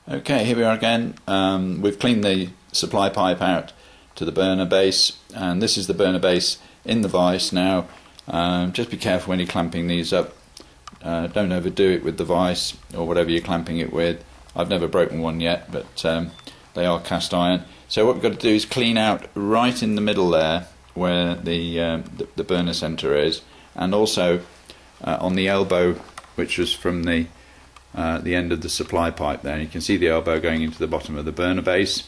Okay, here we are again. We've cleaned the supply pipe out to the burner base, and this is the burner base in the vise now. Just be careful when you're clamping these up. Don't overdo it with the vise or whatever you're clamping it with. I've never broken one yet, but they are cast iron. So what we've got to do is clean out right in the middle there where the burner centre is, and also on the elbow, which was from the end of the supply pipe there. You can see the elbow going into the bottom of the burner base,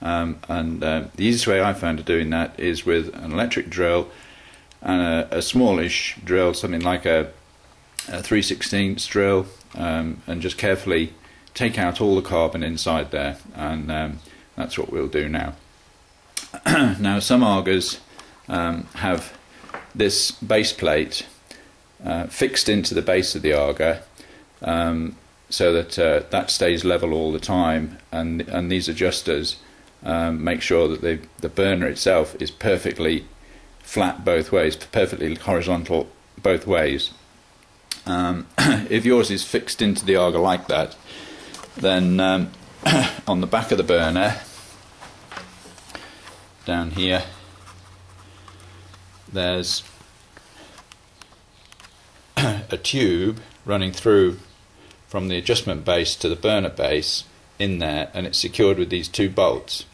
the easiest way I found of doing that is with an electric drill and a smallish drill, something like a 3/16 drill, and just carefully take out all the carbon inside there, and that's what we'll do now. Now some AGAs have this base plate fixed into the base of the AGA, so that that stays level all the time, and these adjusters make sure that the burner itself is perfectly flat both ways, perfectly horizontal both ways. If yours is fixed into the AGA like that, then on the back of the burner down here there's a tube running through from the adjustment base to the burner base in there, and it's secured with these two bolts.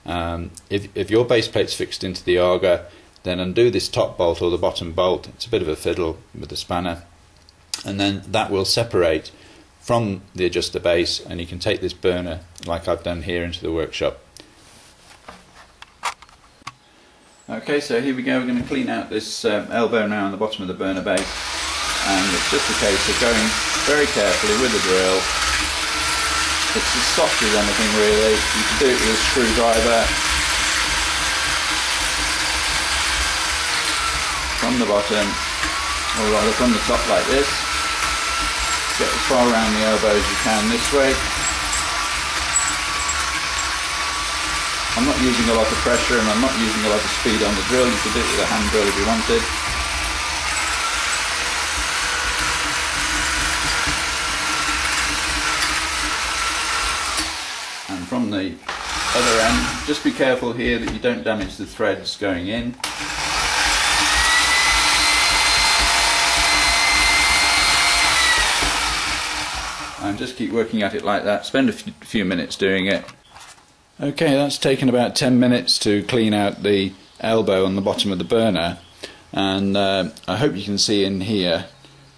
If your base plate's fixed into the AGA, then undo this top bolt or the bottom bolt. It's a bit of a fiddle with the spanner, and then that will separate from the adjuster base, and you can take this burner like I've done here into the workshop. Okay, so here we go. We're going to clean out this elbow now on the bottom of the burner base, and it's just a case of going very carefully with the drill. It's as soft as anything really. You can do it with a screwdriver from the bottom, or rather from the top like this. Get as far around the elbow as you can this way. I'm not using a lot of pressure and I'm not using a lot of speed on the drill. You could do it with a hand drill if you wanted. And from the other end, just be careful here that you don't damage the threads going in. And just keep working at it like that. Spend a few minutes doing it. Okay, that's taken about 10 minutes to clean out the elbow on the bottom of the burner, and I hope you can see in here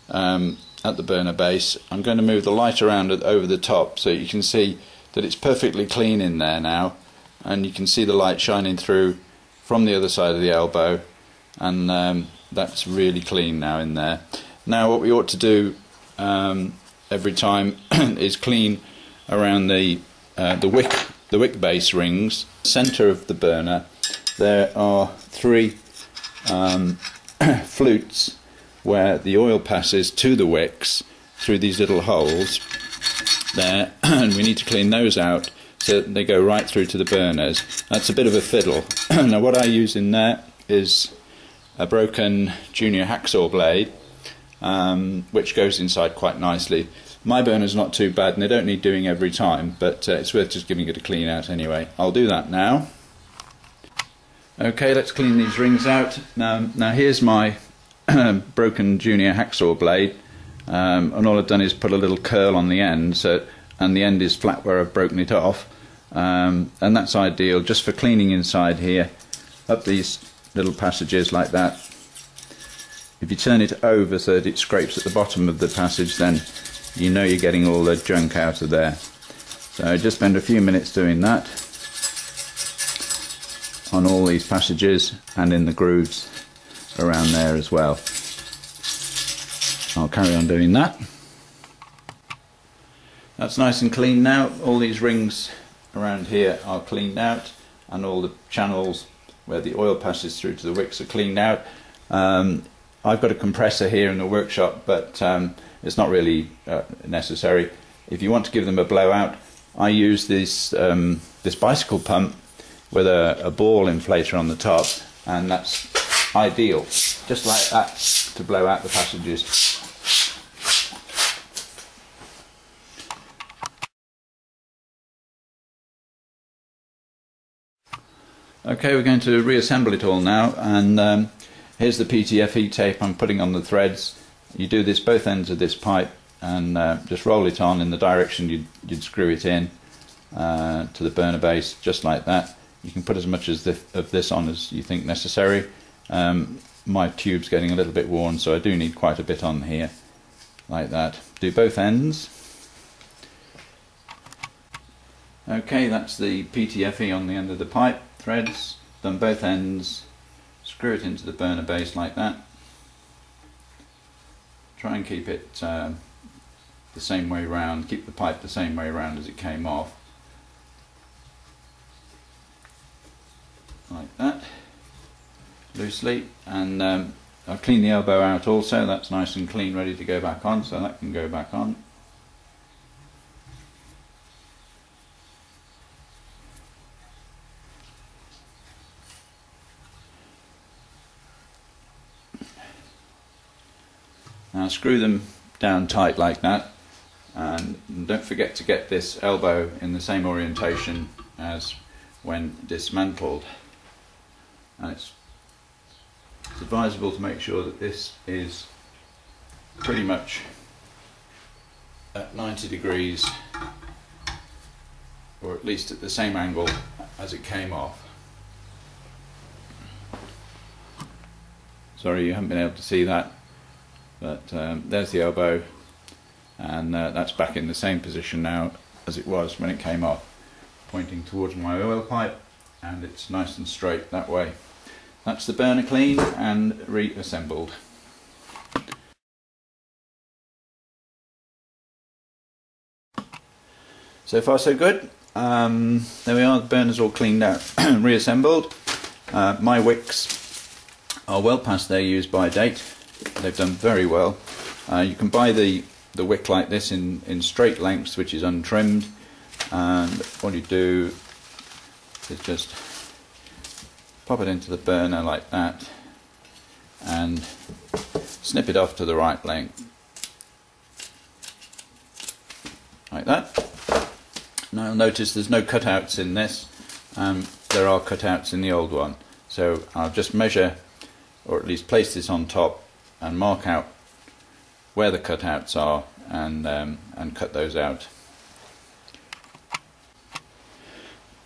at the burner base. I'm going to move the light around over the top so you can see that it's perfectly clean in there now, and you can see the light shining through from the other side of the elbow, and that's really clean now in there. Now what we ought to do every time is clean around the wick base rings. Centre of the burner there are three flutes where the oil passes to the wicks through these little holes there, and we need to clean those out so that they go right through to the burners. That's a bit of a fiddle. Now what I use in there is a broken junior hacksaw blade, which goes inside quite nicely. My burner's not too bad and they don't need doing every time, but it's worth just giving it a clean out anyway. I'll do that now. Okay, let's clean these rings out. Now here's my broken junior hacksaw blade, and all I've done is put a little curl on the end, and the end is flat where I've broken it off, and that's ideal just for cleaning inside here, up these little passages like that. If you turn it over so that it scrapes at the bottom of the passage, then you know you're getting all the junk out of there. So just spend a few minutes doing that on all these passages and in the grooves around there as well. I'll carry on doing that. That's nice and clean now. All these rings around here are cleaned out, and all the channels where the oil passes through to the wicks are cleaned out. I've got a compressor here in the workshop, but it's not really necessary. If you want to give them a blowout, I use this bicycle pump with a ball inflator on the top, and that's ideal, just like that, to blow out the passages. Okay, we're going to reassemble it all now, and here's the PTFE tape I'm putting on the threads. You do this both ends of this pipe and just roll it on in the direction you'd screw it in to the burner base, just like that. You can put as much of this on as you think necessary. My tube's getting a little bit worn, so I do need quite a bit on here, like that. Do both ends. Okay, that's the PTFE on the end of the pipe, threads, done both ends, screw it into the burner base like that. Try and keep it the same way round, keep the pipe the same way round as it came off. Like that, loosely, and I'll clean the elbow out also. That's nice and clean, ready to go back on, so that can go back on. Now screw them down tight like that, and don't forget to get this elbow in the same orientation as when dismantled. And it's advisable to make sure that this is pretty much at 90 degrees, or at least at the same angle as it came off. Sorry you haven't been able to see that, but there's the elbow, and that's back in the same position now as it was when it came off, pointing towards my oil pipe, and it's nice and straight that way. That's the burner cleaned and reassembled. So far so good. There we are, the burner's all cleaned out, reassembled. My wicks are well past their use by date. They've done very well. You can buy the wick like this in straight lengths, which is untrimmed, and what you do is just pop it into the burner like that and snip it off to the right length, like that. Now you'll notice there's no cutouts in this. There are cutouts in the old one, so I'll just measure, or at least place this on top and mark out where the cutouts are, and cut those out.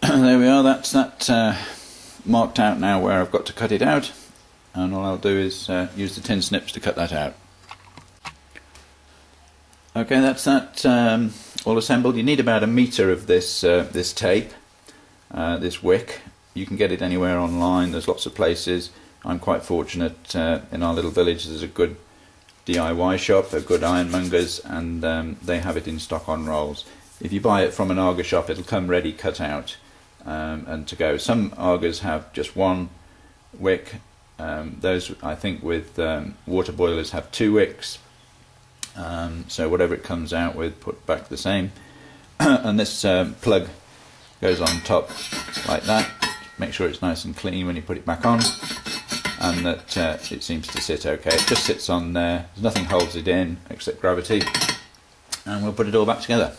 There we are, that's that marked out now where I've got to cut it out, and all I'll do is use the tin snips to cut that out. Okay, that's that all assembled. You need about a metre of this this tape, this wick. You can get it anywhere online, there's lots of places. I'm quite fortunate in our little village there's a good DIY shop, they're good ironmongers, and they have it in stock on rolls. If you buy it from an AGA shop, it'll come ready cut out and to go. Some AGAs have just one wick. Those, I think, with water boilers have 2 wicks. So whatever it comes out with, put back the same. And this plug goes on top like that. Make sure it's nice and clean when you put it back on, and that it seems to sit okay. It just sits on there, nothing holds it in except gravity, and we'll put it all back together.